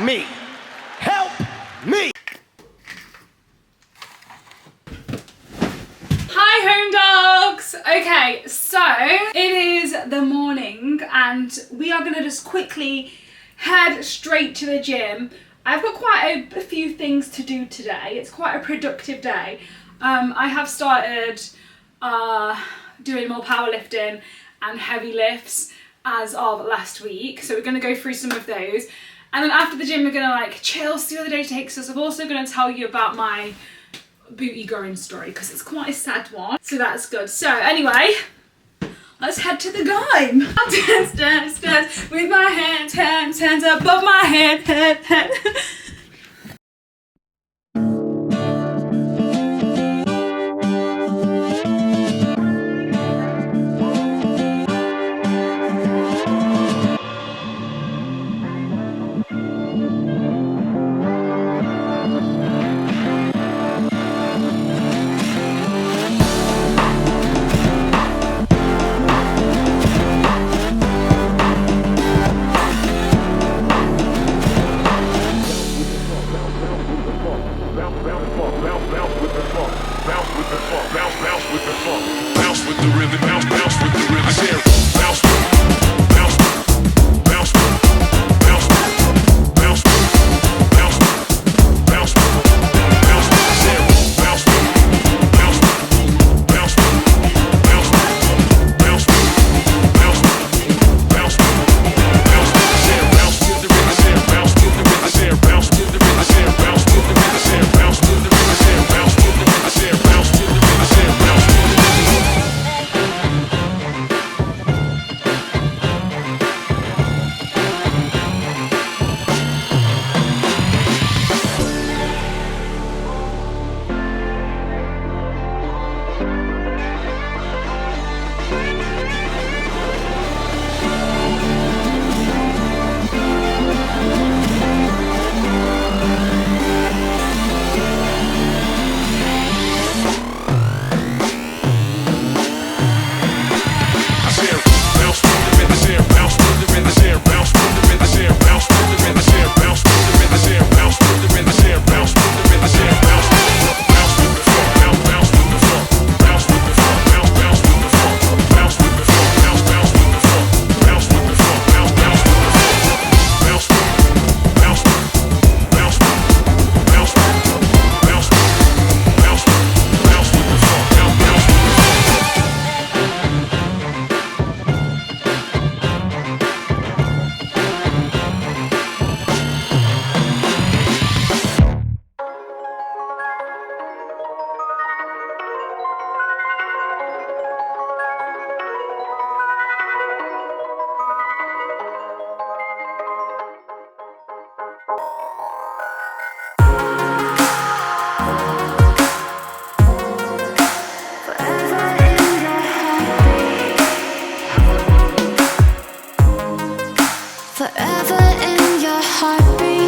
me. Help me. Hi home dogs! Okay, so it is the morning and we are gonna just quickly head straight to the gym. I've got quite a few things to do today. It's quite a productive day. I have started doing more powerlifting and heavy lifts as of last week. So we're gonna go through some of those. And then after the gym, we're gonna like chill, see how the day takes us. I'm also gonna tell you about my booty growing story because it's quite a sad one. So that's good. So anyway, let's head to the game. I'll dance with my hands above my head. Forever in your heartbeat.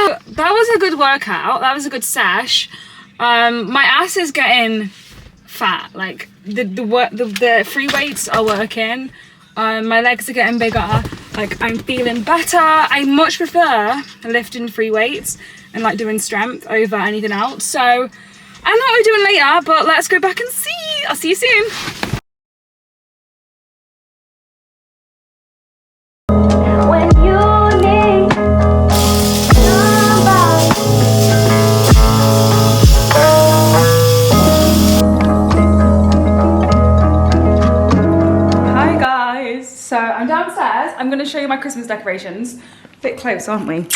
that was a good workout. That was a good sesh. My ass is getting fat. Like the free weights are working. My legs are getting bigger. Like I'm feeling better. I much prefer lifting free weights and like doing strength over anything else. So I don't know what we're doing later, but let's go back and see. I'll see you soon. So I'm downstairs. I'm going to show you my Christmas decorations. A bit close, aren't we?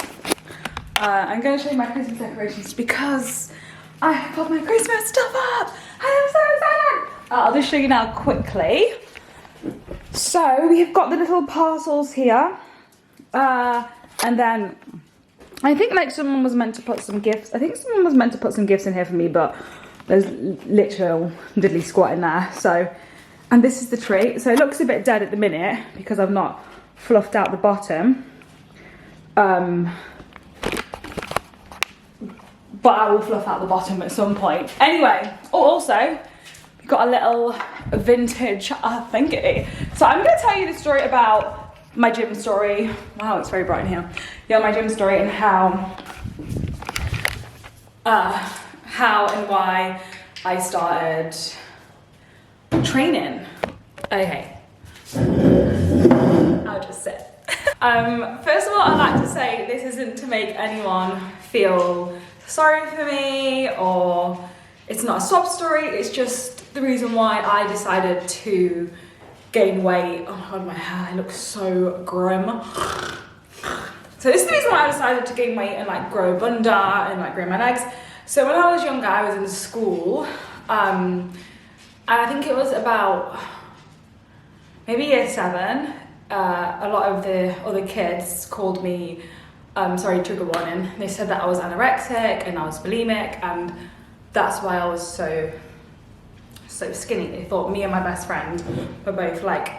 I'm going to show you my Christmas decorations because I have got my Christmas stuff up. I am so excited. I'll just show you now quickly. So we've got the little parcels here. And then I think like someone was meant to put some gifts. I think someone was meant to put some gifts in here for me, but there's literal diddly squat in there. So. And this is the tree. So it looks a bit dead at the minute because I've not fluffed out the bottom. But I will fluff out the bottom at some point. Anyway, also, we've got a little vintage thingy. So I'm going to tell you the story about my gym story. Wow, it's very bright in here. Yeah, my gym story and how and why I started training. Okay, I'll just sit. First of all, I'd like to say this isn't to make anyone feel sorry for me, or it's not a sob story. It's just the reason why I decided to gain weight. Oh my god, my hair looks so grim. So this is the reason why I decided to gain weight and like grow a bunda and like grow my legs. So when I was younger, I was in school. And I think it was about maybe year 7. A lot of the other kids called me, sorry, trigger warning. They said that I was anorexic and I was bulimic, and that's why I was so skinny. They thought me and my best friend were both like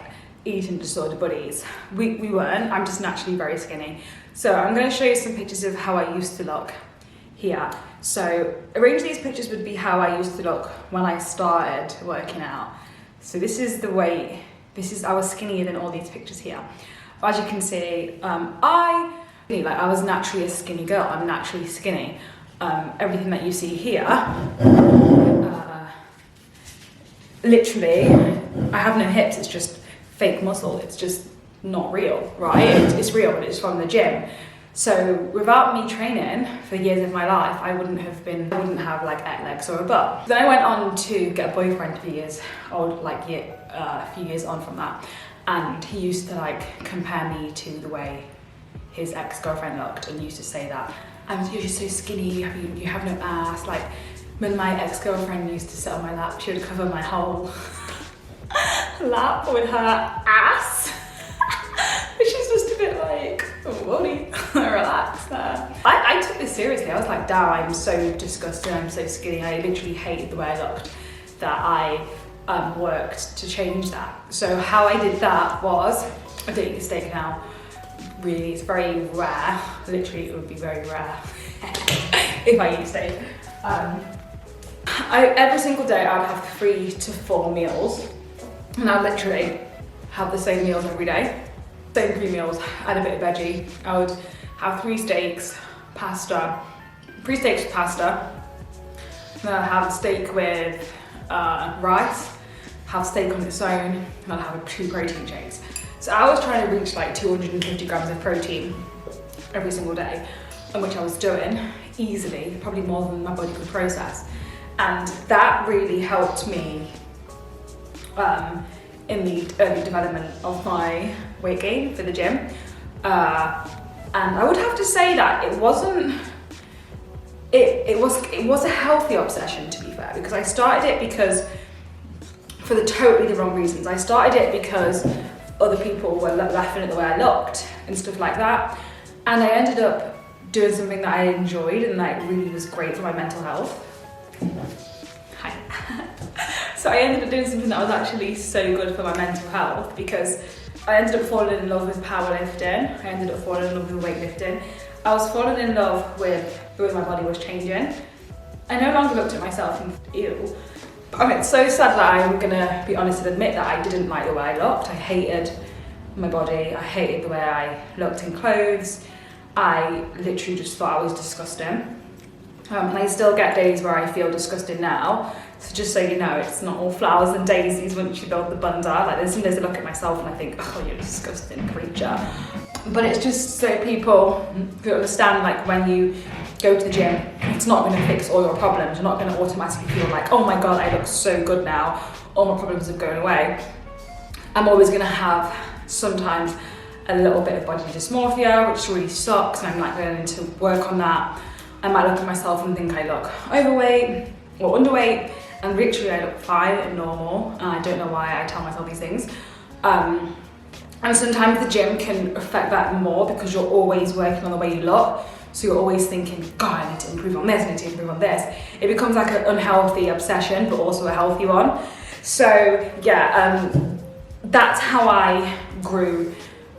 eating disorder buddies. We weren't. I'm just naturally very skinny. So I'm going to show you some pictures of how I used to look here. So arrange these pictures would be how I used to look when I started working out. So this is the weight. I was skinnier than all these pictures here. As you can see, I was naturally a skinny girl. I'm naturally skinny. Everything that you see here, literally, I have no hips. It's just fake muscle. It's just not real, right? It's real, but it's from the gym. So without me training for years of my life, I wouldn't have like legs or a butt. Then I went on to get a boyfriend a few years old, like a few years on from that, and he used to like compare me to the way his ex-girlfriend looked, and used to say that you're just so skinny, you have no ass. Like when my ex-girlfriend used to sit on my lap, she would cover my whole lap with her ass. She's just a bit like, whoa, relax there. I took this seriously. I was like, damn, I'm so disgusting, I'm so skinny. I literally hated the way I looked, that I worked to change that. So how I did that was, I don't eat the steak now. Really, it's very rare. Literally, it would be very rare if I eat steak. Every single day I would have 3 to 4 meals, and I literally have the same meals every day. Same 3 meals, add a bit of veggie. I would have 3 steaks, pasta, 3 steaks with pasta. Then I'd have a steak with rice, have steak on its own, and I'd have 2 protein shakes. So I was trying to reach like 250 grams of protein every single day, which I was doing easily, probably more than my body could process. And that really helped me in the early development of my weight gain for the gym. And I would have to say that it was a healthy obsession, to be fair, because I started it because for the totally wrong reasons. I started it because other people were laughing at the way I looked and stuff like that, and I ended up doing something that I enjoyed and that really was great for my mental health. Hi. So I ended up doing something that was actually so good for my mental health, because I ended up falling in love with powerlifting. I ended up falling in love with weightlifting. I was falling in love with the way my body was changing. I no longer looked at myself and ew. I mean, it's so sad that I'm gonna be honest and admit that I didn't like the way I looked. I hated my body. I hated the way I looked in clothes. I literally just thought I was disgusting. And I still get days where I feel disgusting now. So just so you know, it's not all flowers and daisies once you build the bunda. Like there's some days I look at myself and I think, oh, you're a disgusting creature. But it's just so people who understand, like when you go to the gym, it's not going to fix all your problems. You're not going to automatically feel like, oh my God, I look so good now. All my problems have gone away. I'm always going to have sometimes a little bit of body dysmorphia, which really sucks. And I'm like going to work on that. I might look at myself and think I look overweight or underweight, and literally I look fine and normal, and I don't know why I tell myself these things. And sometimes the gym can affect that more because you're always working on the way you look. So you're always thinking, God, I need to improve on this, I need to improve on this. It becomes like an unhealthy obsession, but also a healthy one. So yeah, that's how I grew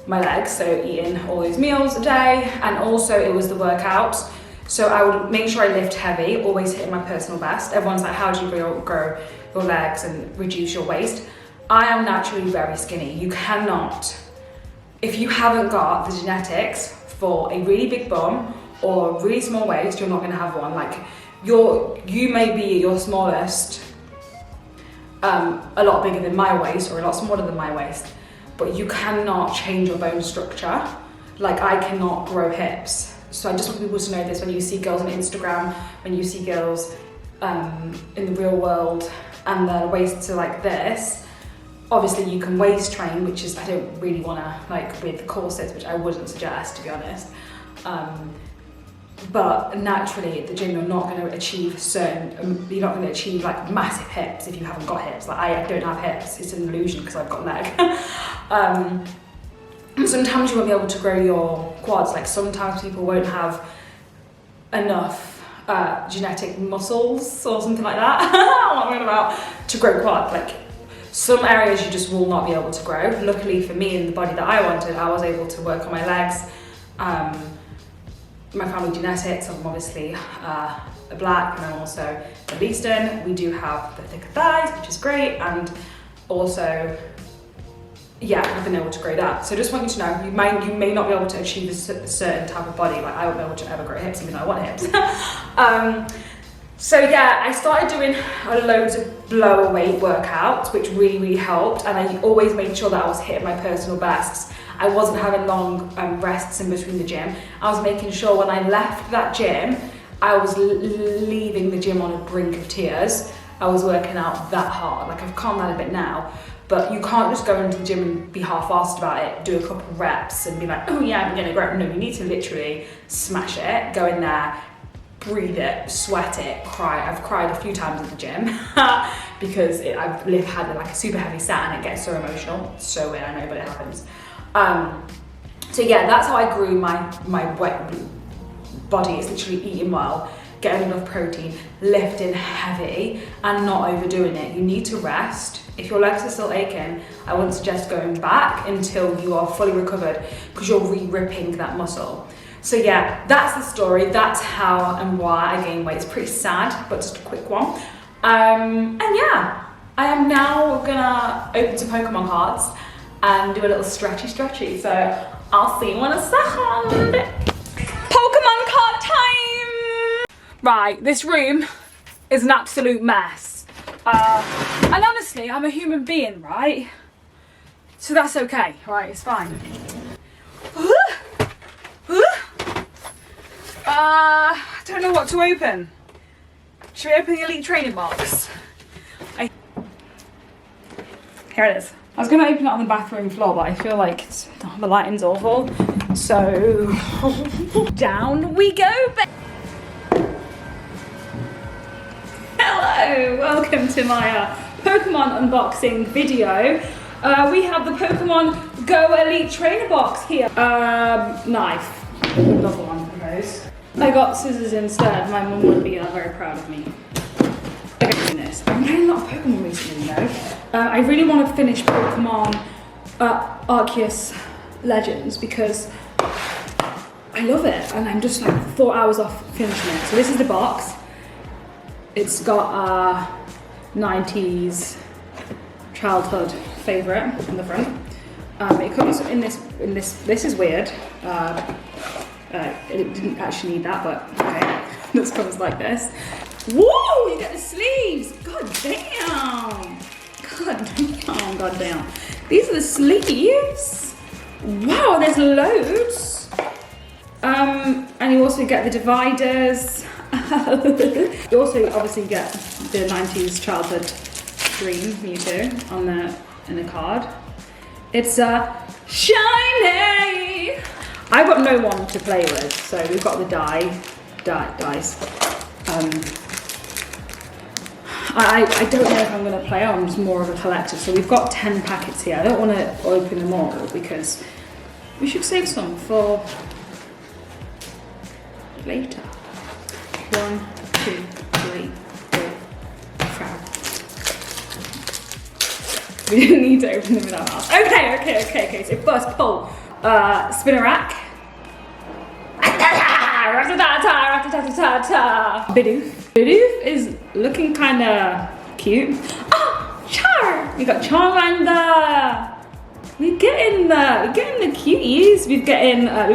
my legs. So eating all those meals a day, and also it was the workouts. So I would make sure I lift heavy, always hitting my personal best. Everyone's like, how do you grow your legs and reduce your waist? I am naturally very skinny. You cannot, if you haven't got the genetics for a really big bum or a really small waist, you're not gonna have one. Like you may be at your smallest a lot bigger than my waist or a lot smaller than my waist, but you cannot change your bone structure. Like I cannot grow hips. So I just want people to know this. When you see girls on Instagram, when you see girls in the real world and their waists are like this, obviously you can waist train, which is, I don't really wanna, like with corsets, which I wouldn't suggest, to be honest. But naturally at the gym, you're not gonna achieve you're not gonna achieve like massive hips if you haven't got hips. Like I don't have hips, it's an illusion because I've got leg. Sometimes you won't be able to grow your quads. Like sometimes people won't have enough genetic muscles or something like that. What am I on about? To grow quads. Like some areas you just will not be able to grow. Luckily for me and the body that I wanted, I was able to work on my legs. My family genetics, I'm obviously black, and I'm also Middle Eastern. We do have the thicker thighs, which is great, and also yeah, I've been able to grow that. So just want you to know, you may not be able to achieve a certain type of body. Like I won't be able to ever grow hips, even though I want hips. So yeah, I started doing loads of blower weight workouts, which really, really helped. And I always made sure that I was hitting my personal bests. I wasn't having long rests in between the gym. I was making sure when I left that gym, I was leaving the gym on a brink of tears. I was working out that hard. Like I've calmed down a bit now. But you can't just go into the gym and be half-assed about it, do a couple of reps and be like, oh yeah, I'm gonna grow. No, you need to literally smash it, go in there, breathe it, sweat it, cry. I've cried a few times at the gym because I've had like a super heavy set and it gets so emotional. It's so weird, I know, but it happens. So yeah, that's how I grew my wet body. It's literally eating well, getting enough protein, lifting heavy and not overdoing it. You need to rest. If your legs are still aching, I wouldn't suggest going back until you are fully recovered because you're re-ripping that muscle. So yeah, that's the story. That's how and why I gained weight. It's pretty sad, but just a quick one. And yeah, I am now gonna open some Pokemon cards and do a little stretchy. So I'll see you in a second. Pokemon card time! Right, this room is an absolute mess. And honestly, I'm a human being, right? So that's okay, right? It's fine. I don't know what to open. Should we open the Elite Training box? Here it is. I was going to open it on the bathroom floor, but I feel like the lighting's awful. So down we go. Hello, welcome to my Pokemon unboxing video. We have the Pokemon Go Elite Trainer box here. Knife, another one of those. I got scissors instead. My mum would be very proud of me. Okay, this. I'm playing a lot of Pokemon recently though. I really want to finish Pokemon Arceus Legends because I love it, and I'm just like 4 hours off finishing it. So this is the box. It's got a 90s childhood favorite on the front. It comes in this. This is weird. It didn't actually need that, but okay. This comes like this. Whoa! You get the sleeves. God damn. God damn. God damn. These are the sleeves. Wow, there's loads. And you also get the dividers. You also obviously get the 90s childhood dream Mewtwo in the card. It's shiny. I've got no one to play with, so we've got the dice. I don't know if I'm going to play. I'm just more of a collector. So we've got 10 packets here. I don't want to open them all because we should save some for later. 1, 2, 3, 4, 5. We didn't need to open them with our mouth. Okay. So first pull, Spinnerack. Bidoof. Bidoof is looking kind of cute. Oh, Char! We got Charmander. We're getting the cuties. We've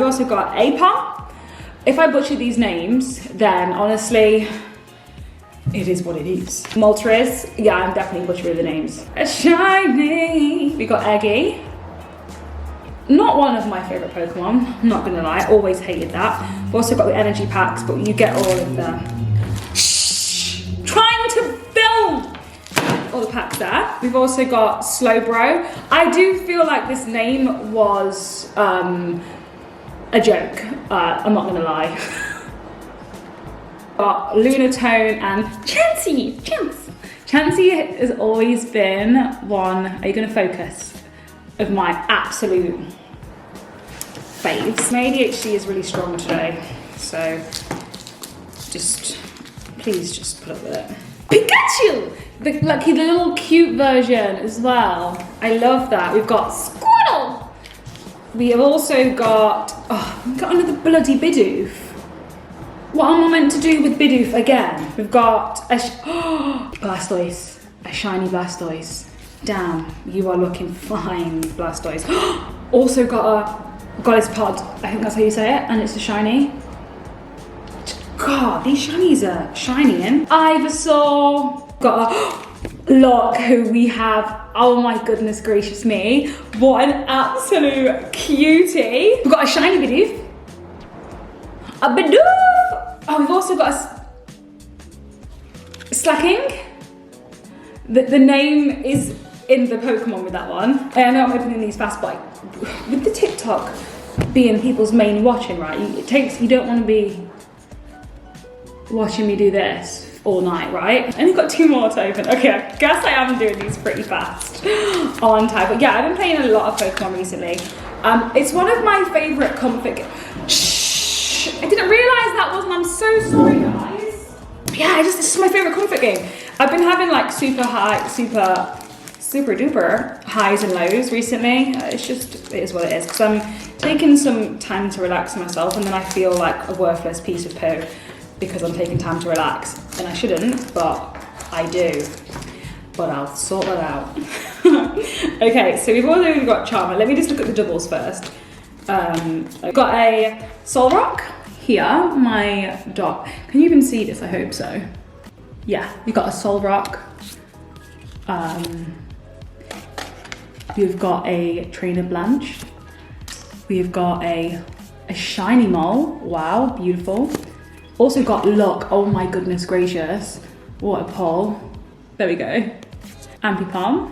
also got Apom. If I butcher these names, then honestly, it is what it is. Moltres, yeah, I'm definitely butchering the names. A shiny. We got Eggy. Not one of my favourite Pokemon, I'm not gonna lie, I always hated that. We've also got the energy packs, but you get all of them. Shh! Trying to film all the packs there. We've also got Slowbro. I do feel like this name was a joke, I'm not gonna lie. Got Lunatone and Chansey. Chansey has always been one, are you gonna focus? Of my absolute faves. My ADHD is really strong today, so please just put up with it. Pikachu! The little cute version as well. I love that. We've got Squirtle. We have also got, we've got another bloody Bidoof. What am I meant to do with Bidoof again? We've got a Blastoise, a shiny Blastoise. Damn, you are looking fine, Blastoise. Also got a Goddess Pod, I think that's how you say it, and it's a shiny. God, these shinies are shining. Ivysaur, got a Look who we have. Oh my goodness gracious me. What an absolute cutie. We've got a shiny Bidoof. A Bidoof! Oh, we've also got a Slacking. The name is in the Pokemon with that one. I know I'm opening these fast, but with the TikTok being people's main watching, right? You don't want to be watching me do this all night, right? I only got 2 more to open. Okay, I guess I am doing these pretty fast on time. But yeah, I've been playing a lot of Pokemon recently. It's one of my favorite comfort. Shh! I didn't realize that wasn't. I'm so sorry, guys. Yeah, this is my favorite comfort game. I've been having like super duper highs and lows recently. It is what it is. Because I'm taking some time to relax myself, and then I feel like a worthless piece of poo because I'm taking time to relax. And I shouldn't, but I do. But I'll sort that out. Okay, so we've already got Charmer. Let me just look at the doubles first. I've got a Solrock here, my dot. Can you even see this? I hope so. Yeah, we've got a Solrock. We've got a Trainer Blanche. We've got a shiny Mole. Wow, beautiful. Also got Luck. Oh my goodness gracious. What a pull. There we go. Ampipom.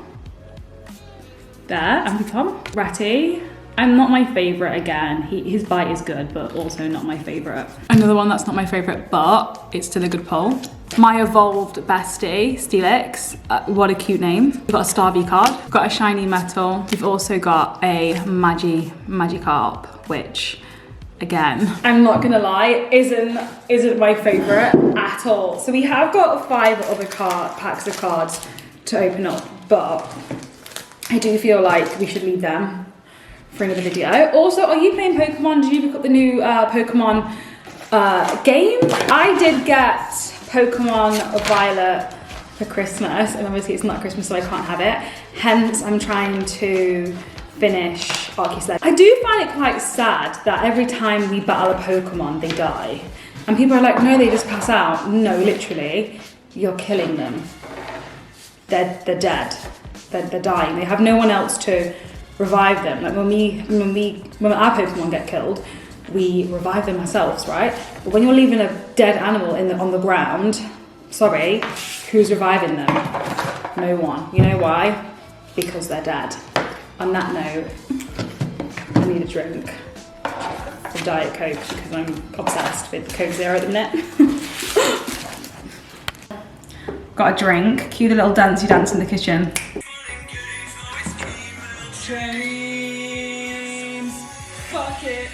There, Ampipom. Ratty. I'm not my favourite again. His bite is good, but also not my favourite. Another one that's not my favourite, but it's still a good pull. My evolved bestie, Steelix. What a cute name. We've got a Starvie card. We've got a shiny Metal. We've also got a Magikarp, which, again, I'm not gonna lie, isn't my favourite at all. So we have got 5 other packs of cards to open up, but I do feel like we should leave them for another video. Also, are you playing Pokemon? Did you pick up the new Pokemon game? I did get Pokemon Violet for Christmas, and obviously it's not Christmas, so I can't have it. Hence, I'm trying to finish Eqiupment. I do find it quite sad that every time we battle a Pokemon, they die. And people are like, no, they just pass out. No, literally, you're killing them. They're dead. They're dying. They have no one else to revive them. Like when our Pokemon get killed, we revive them ourselves, right? But when you're leaving a dead animal on the ground, sorry, who's reviving them? No one. You know why? Because they're dead. On that note, I need a drink of Diet Coke because I'm obsessed with Coke Zero at the minute. Got a drink. Cue the little dancey dance in the kitchen. James, fuck it.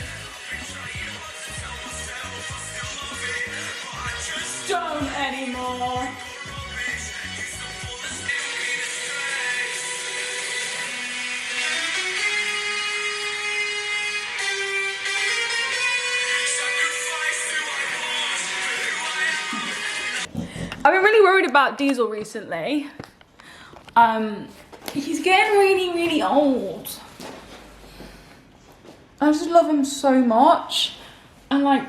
Don't anymore. I've been really worried about Diesel recently. He's getting really, really old. I just love him so much. And like,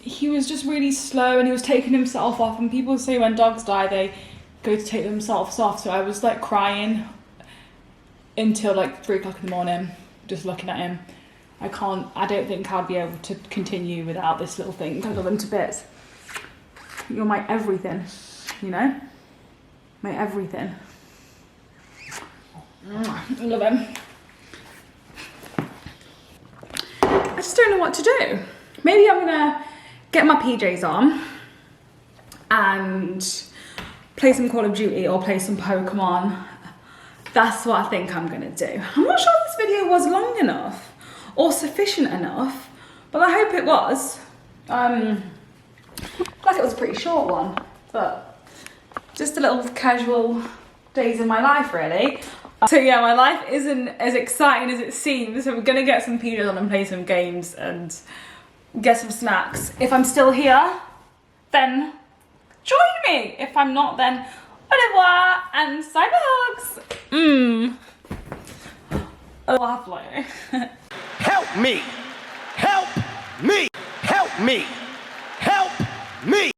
he was just really slow and he was taking himself off, and people say when dogs die, they go to take themselves off. So I was like crying until like 3 o'clock in the morning, just looking at him. I don't think I'd be able to continue without this little thing. I love him to bits. You're my everything, you know? My everything. I love him. I just don't know what to do. Maybe I'm gonna get my PJs on and play some Call of Duty or play some Pokemon. That's what I think I'm gonna do. I'm not sure if this video was long enough or sufficient enough, but I hope it was. Like it was a pretty short one, but just a little casual days in my life, really. So yeah, my life isn't as exciting as it seems. So we're gonna get some PJs on and play some games and get some snacks. If I'm still here, then join me. If I'm not, then au revoir and cyber hugs. Lovely. Help me! Help me! Help me! Help me!